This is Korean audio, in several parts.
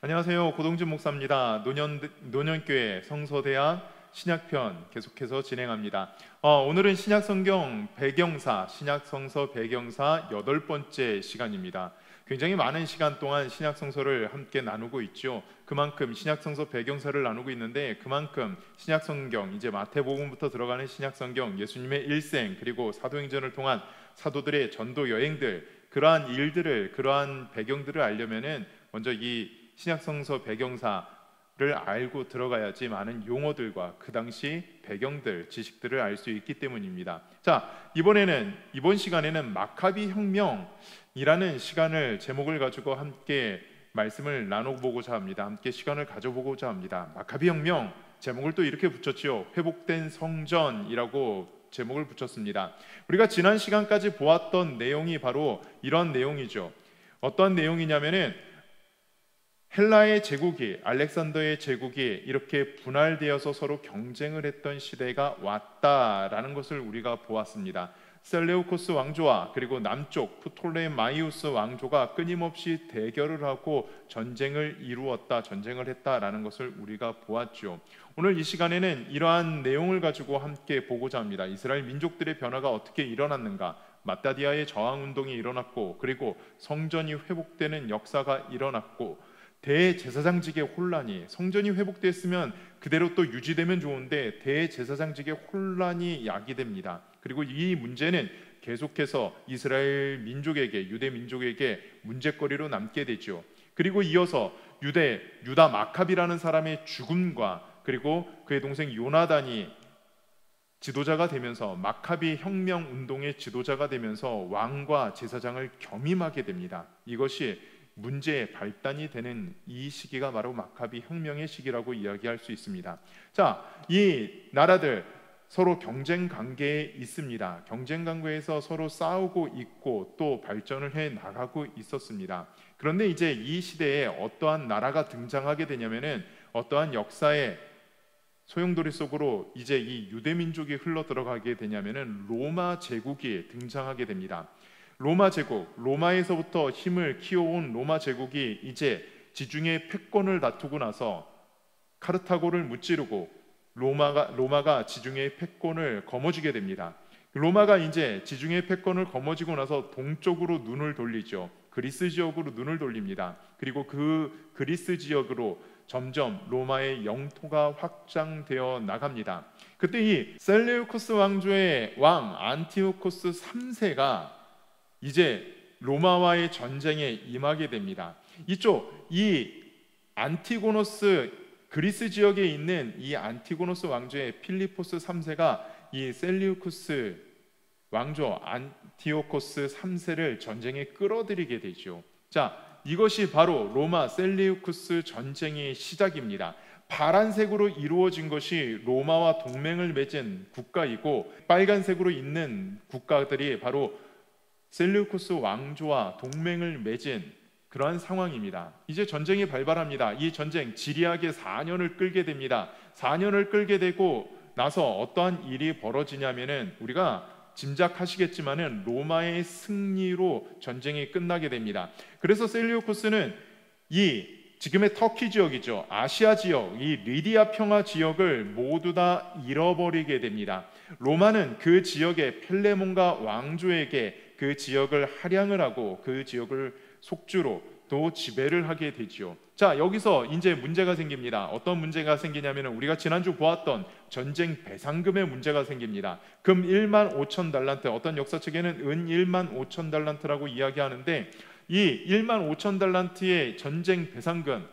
안녕하세요. 고동진 목사입니다. 노년교회 성서대학 신약편 계속해서 진행합니다. 오늘은 신약성경 배경사, 신약성서 배경사 8번째 시간입니다. 굉장히 많은 시간 동안 신약성서를 함께 나누고 있죠. 그만큼 신약성서 배경사를 나누고 있는데 그만큼 신약성경, 이제 마태복음부터 들어가는 신약성경, 예수님의 일생, 그리고 사도행전을 통한 사도들의 전도 여행들, 그러한 일들을, 그러한 배경들을 알려면은 먼저 이 신약성서 배경사를 알고 들어가야지 많은 용어들과 그 당시 배경들, 지식들을 알 수 있기 때문입니다. 자, 이번 시간에는 마카비 혁명이라는 시간을 제목을 가지고 함께 말씀을 나눠보고자 합니다. 함께 시간을 가져보고자 합니다. 마카비 혁명, 제목을 또 이렇게 붙였지요. 회복된 성전이라고 제목을 붙였습니다. 우리가 지난 시간까지 보았던 내용이 바로 이런 내용이죠. 어떤 내용이냐면은 헬라의 제국이, 알렉산더의 제국이 이렇게 분할되어서 서로 경쟁을 했던 시대가 왔다라는 것을 우리가 보았습니다. 셀레우코스 왕조와 그리고 남쪽 프톨레마이우스 왕조가 끊임없이 대결을 하고 전쟁을 이루었다, 전쟁을 했다라는 것을 우리가 보았죠. 오늘 이 시간에는 이러한 내용을 가지고 함께 보고자 합니다. 이스라엘 민족들의 변화가 어떻게 일어났는가, 마따디아의 저항운동이 일어났고, 그리고 성전이 회복되는 역사가 일어났고, 대제사장직의 혼란이, 성전이 회복됐으면 그대로 또 유지되면 좋은데 대제사장직의 혼란이 야기됩니다. 그리고 이 문제는 계속해서 이스라엘 민족에게, 유대 민족에게 문제거리로 남게 되죠. 그리고 이어서 유다 마카비라는 사람의 죽음과 그리고 그의 동생 요나단이 지도자가 되면서, 마카비 혁명 운동의 지도자가 되면서 왕과 제사장을 겸임하게 됩니다. 이것이 문제의 발단이 되는 이 시기가 바로 마카비 혁명의 시기라고 이야기할 수 있습니다. 자, 이 나라들 서로 경쟁 관계에 있습니다. 경쟁 관계에서 서로 싸우고 있고 또 발전을 해 나가고 있었습니다. 그런데 이제 이 시대에 어떠한 나라가 등장하게 되냐면은, 어떠한 역사의 소용돌이 속으로 이제 이 유대 민족이 흘러 들어가게 되냐면은 로마 제국이 등장하게 됩니다. 로마 제국, 로마에서부터 힘을 키워온 로마 제국이 이제 지중해 패권을 다투고 나서 카르타고를 무찌르고 로마가 지중해 패권을 거머쥐게 됩니다. 로마가 이제 지중해 패권을 거머쥐고 나서 동쪽으로 눈을 돌리죠. 그리스 지역으로 눈을 돌립니다. 그리고 그 그리스 지역으로 점점 로마의 영토가 확장되어 나갑니다. 그때 이 셀레우코스 왕조의 왕 안티오코스 3세가 이제 로마와의 전쟁에 임하게 됩니다. 이 안티고노스, 그리스 지역에 있는 이 안티고노스 왕조의 필리포스 3세가 이 셀리우쿠스 왕조 안티오코스 3세를 전쟁에 끌어들이게 되죠. 자, 이것이 바로 로마 셀리우쿠스 전쟁의 시작입니다. 파란색으로 이루어진 것이 로마와 동맹을 맺은 국가이고, 빨간색으로 있는 국가들이 바로 셀루쿠스 왕조와 동맹을 맺은 그러한 상황입니다. 이제 전쟁이 발발합니다. 이 전쟁 지리하게 4년을 끌게 됩니다. 4년을 끌게 되고 나서 어떠한 일이 벌어지냐면은, 우리가 짐작하시겠지만은 로마의 승리로 전쟁이 끝나게 됩니다. 그래서 셀리우쿠스는 이 지금의 터키 지역이죠, 아시아 지역, 이 리디아 평화 지역을 모두 다 잃어버리게 됩니다. 로마는 그 지역의 펠레몬가 왕조에게 그 지역을 할양을 하고 그 지역을 속주로 또 지배를 하게 되지요. 자, 여기서 이제 문제가 생깁니다. 어떤 문제가 생기냐면, 우리가 지난주 보았던 전쟁 배상금의 문제가 생깁니다. 금 1만 5천 달란트, 어떤 역사책에는 은 1만 5천 달란트라고 이야기하는데, 이 1만 5천 달란트의 전쟁 배상금,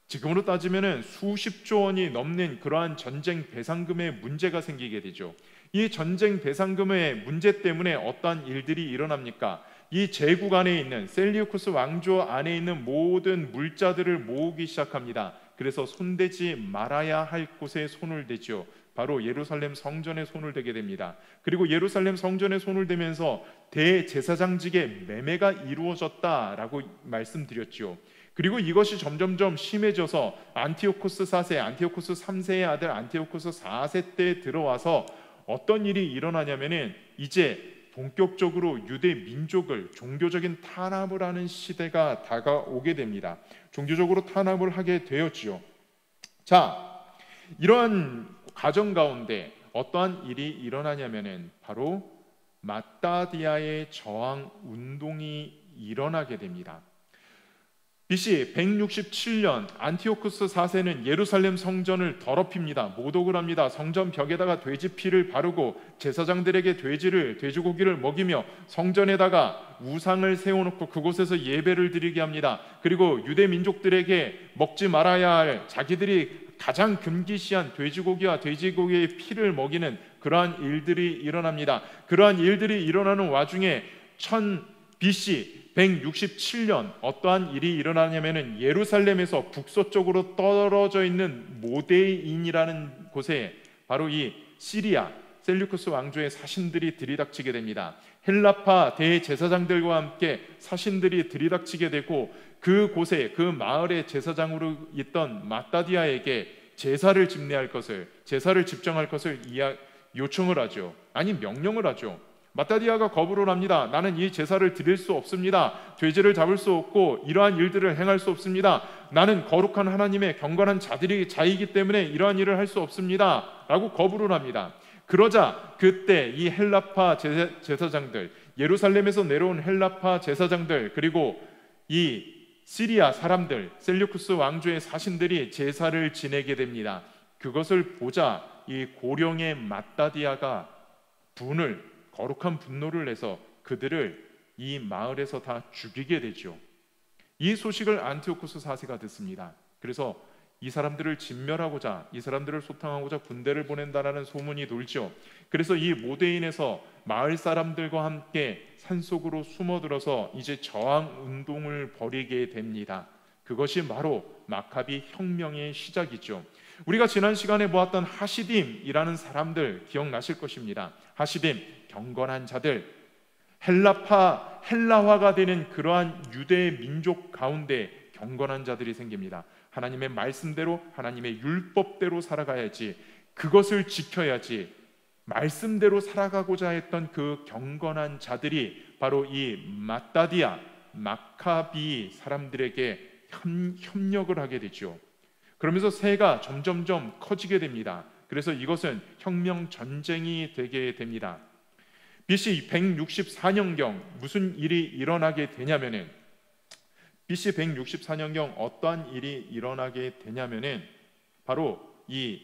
지금으로 따지면 수십조 원이 넘는 그러한 전쟁 배상금의 문제가 생기게 되죠. 이 전쟁 배상금의 문제 때문에 어떠한 일들이 일어납니까? 이 제국 안에 있는, 셀리우쿠스 왕조 안에 있는 모든 물자들을 모으기 시작합니다. 그래서 손대지 말아야 할 곳에 손을 대죠. 바로 예루살렘 성전에 손을 대게 됩니다. 그리고 예루살렘 성전에 손을 대면서 대제사장직의 매매가 이루어졌다라고 말씀드렸죠. 그리고 이것이 점점점 심해져서 안티오코스 4세, 안티오코스 3세의 아들 안티오코스 4세 때 들어와서 어떤 일이 일어나냐면은, 이제 본격적으로 유대 민족을 종교적인 탄압을 하는 시대가 다가오게 됩니다. 종교적으로 탄압을 하게 되었지요. 자, 이러한 과정 가운데 어떠한 일이 일어나냐면은 바로 마따디아의 저항 운동이 일어나게 됩니다. BC 167년 안티오쿠스 4세는 예루살렘 성전을 더럽힙니다. 모독을 합니다. 성전 벽에다가 돼지 피를 바르고 제사장들에게 돼지고기를 먹이며 성전에다가 우상을 세워놓고 그곳에서 예배를 드리게 합니다. 그리고 유대 민족들에게 먹지 말아야 할 자기들이 가장 금기시한 돼지고기와 돼지고기의 피를 먹이는 그러한 일들이 일어납니다. 그러한 일들이 일어나는 와중에 BC 167년 어떠한 일이 일어나냐면은 예루살렘에서 북서쪽으로 떨어져 있는 모데인이라는 곳에 바로 이 시리아 셀류쿠스 왕조의 사신들이 들이닥치게 됩니다. 헬라파 대제사장들과 함께 사신들이 들이닥치게 되고 그곳에 그 마을의 제사장으로 있던 마따디아에게 제사를 집정할 것을 요청을 하죠. 아니 명령을 하죠. 마따디아가 거부를 합니다. 나는 이 제사를 드릴 수 없습니다. 돼지를 잡을 수 없고 이러한 일들을 행할 수 없습니다. 나는 거룩한 하나님의 경건한 자이기 때문에 이러한 일을 할 수 없습니다. 라고 거부를 합니다. 그러자 그때 이 헬라파 제사장들, 예루살렘에서 내려온 헬라파 제사장들, 그리고 이 시리아 사람들, 셀류쿠스 왕조의 사신들이 제사를 지내게 됩니다. 그것을 보자 이 고령의 마따디아가 거룩한 분노를 내서 그들을 이 마을에서 다 죽이게 되죠. 이 소식을 안티오쿠스 4세가 듣습니다. 그래서 이 사람들을 진멸하고자, 이 사람들을 소탕하고자 군대를 보낸다라는 소문이 돌죠. 그래서 이 모데인에서 마을 사람들과 함께 산속으로 숨어들어서 이제 저항 운동을 벌이게 됩니다. 그것이 바로 마카비 혁명의 시작이죠. 우리가 지난 시간에 보았던 하시딤이라는 사람들 기억나실 것입니다. 하시딤, 경건한 자들, 헬라화가 되는 그러한 유대 민족 가운데 경건한 자들이 생깁니다. 하나님의 말씀대로, 하나님의 율법대로 살아가야지, 그것을 지켜야지, 말씀대로 살아가고자 했던 그 경건한 자들이 바로 이 마따디아, 마카비 사람들에게 협력을 하게 되죠. 그러면서 세가 점점점 커지게 됩니다. 그래서 이것은 혁명 전쟁이 되게 됩니다. BC 164년경 무슨 일이 일어나게 되냐면은 BC 164년경 어떠한 일이 일어나게 되냐면은 바로 이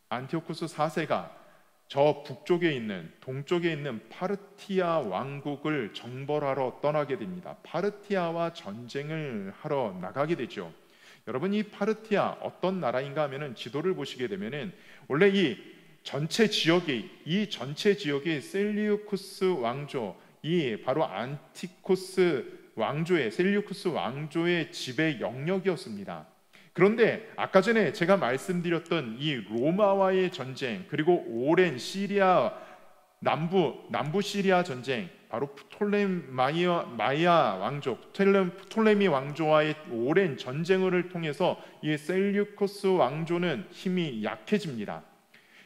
안티오쿠스 4세가 저 동쪽에 있는 파르티아 왕국을 정벌하러 떠나게 됩니다. 파르티아와 전쟁을 하러 나가게 되죠. 여러분, 이 파르티아 어떤 나라인가 하면은 지도를 보시게 되면은 원래 이 전체 지역이 셀리우쿠스 왕조, 이 바로 셀리우쿠스 왕조의 지배 영역이었습니다. 그런데 아까 전에 제가 말씀드렸던 이 로마와의 전쟁, 그리고 오랜 시리아 남부 시리아 전쟁, 바로 프톨레미 왕조와의 오랜 전쟁을 통해서 이 셀류쿠스 왕조는 힘이 약해집니다.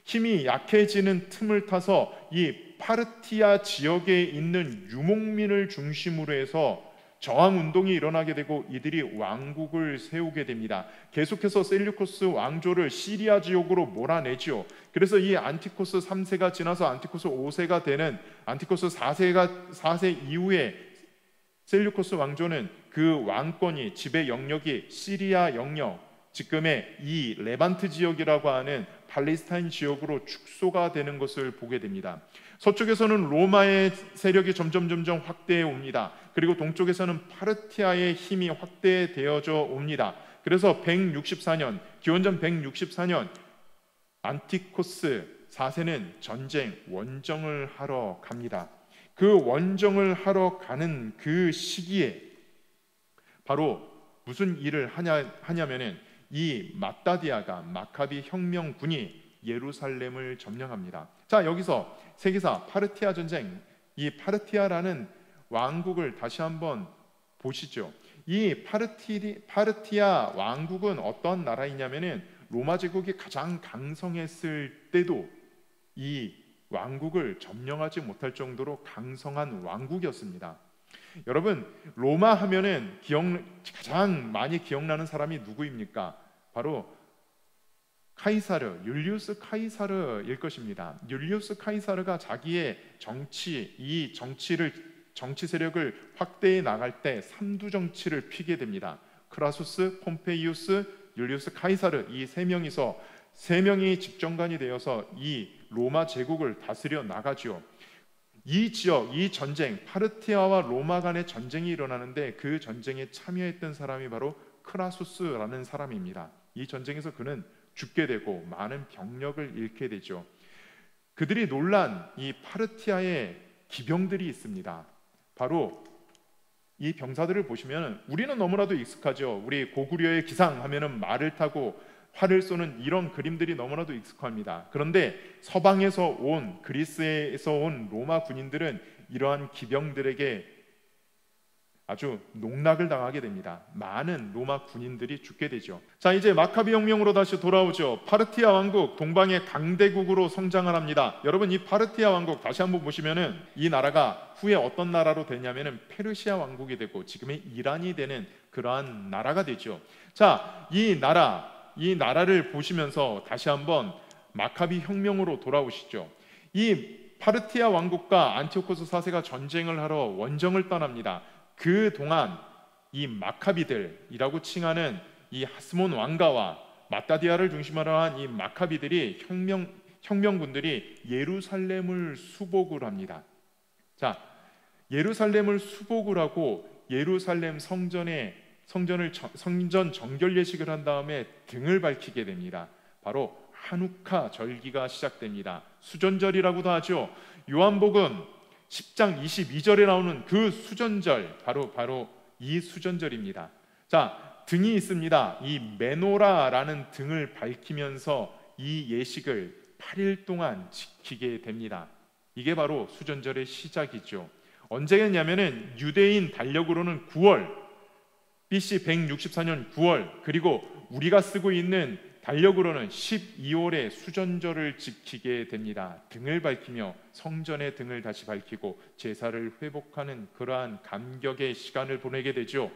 힘이 약해지는 틈을 타서 이 파르티아 지역에 있는 유목민을 중심으로 해서 저항운동이 일어나게 되고 이들이 왕국을 세우게 됩니다. 계속해서 셀류쿠스 왕조를 시리아 지역으로 몰아내죠. 그래서 이 안티코스 3세가 지나서 안티코스 5세가 되는 안티코스 4세 이후에 셀류쿠스 왕조는 그 왕권이, 지배 영역이 시리아 영역, 지금의 이 레반트 지역이라고 하는 팔레스타인 지역으로 축소가 되는 것을 보게 됩니다. 서쪽에서는 로마의 세력이 점점 확대해 옵니다. 그리고 동쪽에서는 파르티아의 힘이 확대되어져 옵니다. 그래서 기원전 164년 안티코스 4세는 원정을 하러 갑니다. 그 원정을 하러 가는 그 시기에 바로 무슨 일을 하냐면은 이 마따디아가, 마카비 혁명군이 예루살렘을 점령합니다. 자, 여기서 세계사 파르티아 전쟁, 이 파르티아라는 왕국을 다시 한번 보시죠. 이 파르티아 왕국은 어떤 나라이냐면은 로마 제국이 가장 강성했을 때도 이 왕국을 점령하지 못할 정도로 강성한 왕국이었습니다. 여러분, 로마 하면은 가장 많이 기억나는 사람이 누구입니까? 바로 카이사르, 율리우스 카이사르일 것입니다. 율리우스 카이사르가 자기의 정치 세력을 확대해 나갈 때 삼두 정치를 피게 됩니다. 크라수스, 폼페이우스, 율리우스 카이사르, 이 세 명이 집정관이 되어서 이 로마 제국을 다스려 나가죠. 이 지역, 이 전쟁, 파르티아와 로마 간의 전쟁이 일어나는데 그 전쟁에 참여했던 사람이 바로 크라수스라는 사람입니다. 이 전쟁에서 그는 죽게 되고 많은 병력을 잃게 되죠. 그들이 놀란 이 파르티아의 기병들이 있습니다. 바로 이 병사들을 보시면 우리는 너무나도 익숙하죠. 우리 고구려의 기상 하면은 말을 타고 활을 쏘는 이런 그림들이 너무나도 익숙합니다. 그런데 서방에서 온, 그리스에서 온 로마 군인들은 이러한 기병들에게 아주 농락을 당하게 됩니다. 많은 로마 군인들이 죽게 되죠. 자, 이제 마카비 혁명으로 다시 돌아오죠. 파르티아 왕국, 동방의 강대국으로 성장을 합니다. 여러분, 이 파르티아 왕국 다시 한번 보시면은 이 나라가 후에 어떤 나라로 되냐면은 페르시아 왕국이 되고 지금의 이란이 되는 그러한 나라가 되죠. 자, 이 나라를 보시면서 다시 한번 마카비 혁명으로 돌아오시죠. 이 파르티아 왕국과 안티오코스 4세가 전쟁을 하러 원정을 떠납니다. 그 동안 이 마카비들이라고 칭하는 이 하스몬 왕가와 마따디아를 중심으로 한 이 마카비들이 혁명군들이 예루살렘을 수복을 합니다. 자, 예루살렘을 수복을 하고 예루살렘 성전 정결 예식을 한 다음에 등을 밝히게 됩니다. 바로 하누카 절기가 시작됩니다. 수전절이라고도 하죠. 요한복음 10장 22절에 나오는 그 수전절, 바로 이 수전절입니다. 자, 등이 있습니다. 이 메노라라는 등을 밝히면서 이 예식을 8일 동안 지키게 됩니다. 이게 바로 수전절의 시작이죠. 언제겠냐면은 유대인 달력으로는 9월, BC 164년 9월, 그리고 우리가 쓰고 있는 달력으로는 12월에 수전절을 지키게 됩니다. 등을 밝히며 성전의 등을 다시 밝히고 제사를 회복하는 그러한 감격의 시간을 보내게 되죠.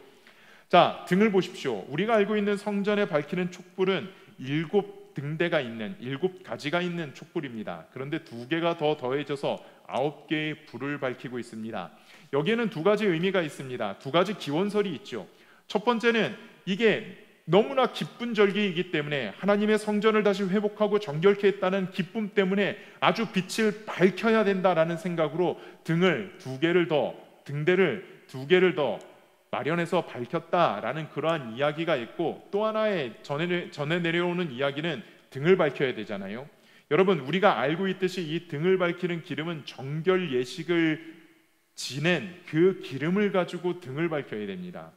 자, 등을 보십시오. 우리가 알고 있는 성전에 밝히는 촛불은 7가지가 있는 촛불입니다. 그런데 2개가 더 더해져서 9개의 불을 밝히고 있습니다. 여기에는 2가지 의미가 있습니다. 2가지 기원설이 있죠. 첫 번째는 이게 너무나 기쁜 절기이기 때문에 하나님의 성전을 다시 회복하고 정결케 했다는 기쁨 때문에 아주 빛을 밝혀야 된다라는 생각으로 등대를 2개를 더 마련해서 밝혔다라는 그러한 이야기가 있고, 또 하나의 전에 내려오는 이야기는 등을 밝혀야 되잖아요. 여러분, 우리가 알고 있듯이 이 등을 밝히는 기름은 정결 예식을 지낸 그 기름을 가지고 등을 밝혀야 됩니다.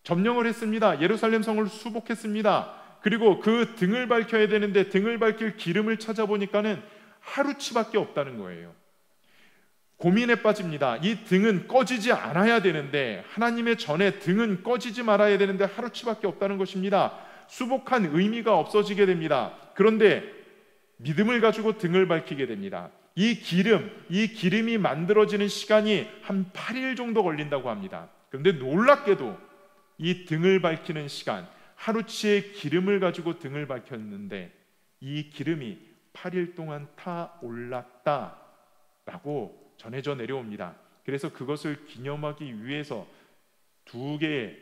점령을 했습니다. 예루살렘 성을 수복했습니다. 그리고 그 등을 밝혀야 되는데 등을 밝힐 기름을 찾아보니까는 하루치밖에 없다는 거예요. 고민에 빠집니다. 이 등은 꺼지지 않아야 되는데, 하나님의 전에 등은 꺼지지 말아야 되는데 하루치밖에 없다는 것입니다. 수복한 의미가 없어지게 됩니다. 그런데 믿음을 가지고 등을 밝히게 됩니다. 이 기름이 만들어지는 시간이 한 8일 정도 걸린다고 합니다. 그런데 놀랍게도 이 등을 밝히는 시간, 하루치의 기름을 가지고 등을 밝혔는데 이 기름이 8일 동안 타올랐다라고 전해져 내려옵니다. 그래서 그것을 기념하기 위해서 2개의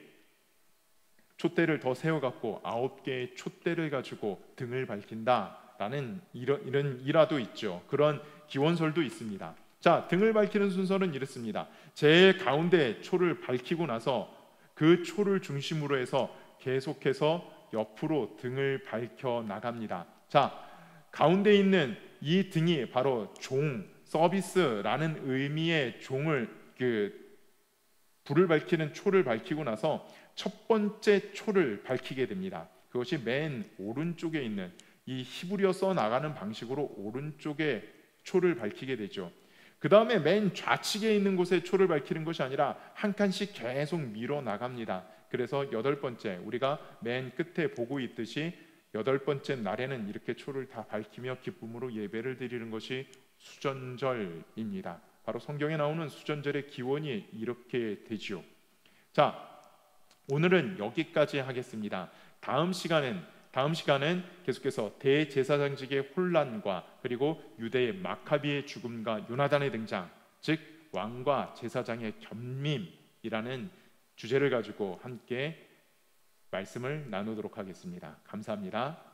촛대를 더 세워갖고 9개의 촛대를 가지고 등을 밝힌다라는 이런 일화도 있죠. 그런 기원설도 있습니다. 자, 등을 밝히는 순서는 이렇습니다. 제일 가운데 초를 밝히고 나서 그 초를 중심으로 해서 계속해서 옆으로 등을 밝혀 나갑니다. 자, 가운데 있는 이 등이 바로 서비스라는 의미의 불을 밝히는 초를 밝히고 나서 첫 번째 초를 밝히게 됩니다. 그것이 맨 오른쪽에 있는 이 히브리어 써 나가는 방식으로 오른쪽에 초를 밝히게 되죠. 그 다음에 맨 좌측에 있는 곳에 초를 밝히는 것이 아니라 한 칸씩 계속 밀어 나갑니다. 그래서 8번째, 우리가 맨 끝에 보고 있듯이 8번째 날에는 이렇게 초를 다 밝히며 기쁨으로 예배를 드리는 것이 수전절입니다. 바로 성경에 나오는 수전절의 기원이 이렇게 되지요. 자, 오늘은 여기까지 하겠습니다. 다음 시간은 계속해서 대제사장직의 혼란과 그리고 유대의 마카비의 죽음과 요나단의 등장, 즉 왕과 제사장의 겸림이라는 주제를 가지고 함께 말씀을 나누도록 하겠습니다. 감사합니다.